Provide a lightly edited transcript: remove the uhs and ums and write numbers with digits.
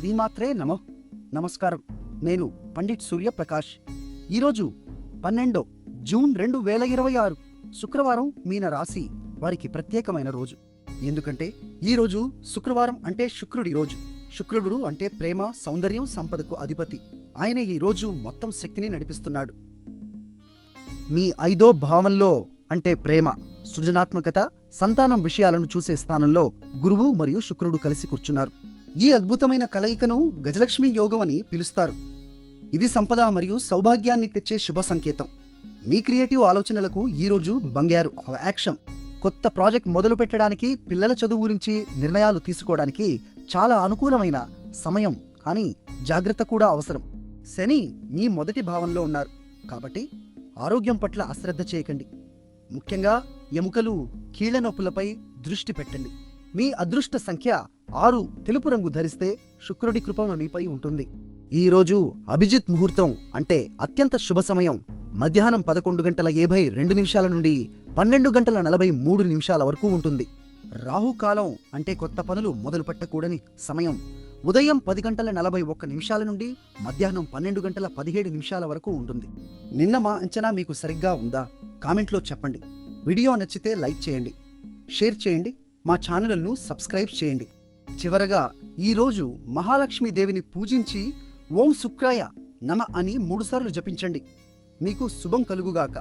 శ్రీమాత్రే నమః. నమస్కారం. నేను పండిట్ సూర్యప్రకాష్. ఈరోజు 12 జూన్ 2026 శుక్రవారం మీన రాశి వారికి ప్రత్యేకమైన రోజు. ఎందుకంటే ఈ రోజు శుక్రవారం అంటే శుక్రుడి రోజు. శుక్రుడు అంటే ప్రేమ, సౌందర్యం, సంపదకు అధిపతి. ఆయన ఈ రోజు మొత్తం శక్తిని నడిపిస్తున్నాడు. మీ 5వ భావంలో అంటే ప్రేమ, సృజనాత్మకత, సంతానం విషయాలను చూసే స్థానంలో గురువు మరియు శుక్రుడు కలిసి కూర్చున్నారు. ఈ అద్భుతమైన కలయికను గజలక్ష్మి యోగం అని పిలుస్తారు. ఇది సంపద మరియు సౌభాగ్యాన్ని తెచ్చే శుభ సంకేతం. మీ క్రియేటివ్ ఆలోచనలకు ఈరోజు బంగారు యాక్షన్. కొత్త ప్రాజెక్ట్ మొదలు పెట్టడానికి, పిల్లల చదువు గురించి నిర్ణయాలు తీసుకోవడానికి చాలా అనుకూలమైన సమయం. కానీ జాగ్రత్త కూడా అవసరం. శని మీ మొదటి భావంలో ఉన్నారు కాబట్టి ఆరోగ్యం పట్ల అశ్రద్ధ చేయకండి. ముఖ్యంగా ఎముకలు, కీళ్ల నొప్పులపై దృష్టి పెట్టండి. మీ అదృష్ట సంఖ్య 6. తెలుపు రంగు ధరిస్తే శుక్రుడి కృప మీపై ఉంటుంది. ఈ రోజు అభిజిత్ ముహూర్తం అంటే అత్యంత శుభ సమయం మధ్యాహ్నం 11:52 నుండి 12:43 వరకు ఉంటుంది. రాహుకాలం అంటే కొత్త పనులు మొదలు పెట్టకూడని సమయం ఉదయం 10:41 నుండి మధ్యాహ్నం 12:17 వరకు ఉంటుంది. నిన్న మా అంచనా మీకు సరిగ్గా ఉందా? కామెంట్లో చెప్పండి. వీడియో నచ్చితే లైక్ చేయండి, షేర్ చేయండి, మా ఛానల్ను సబ్స్క్రైబ్ చేయండి. చివరగా ఈరోజు మహాలక్ష్మీదేవిని పూజించి ఓం శుక్రాయ నమ అని 3 సార్లు జపించండి. మీకు శుభం కలుగుగాక.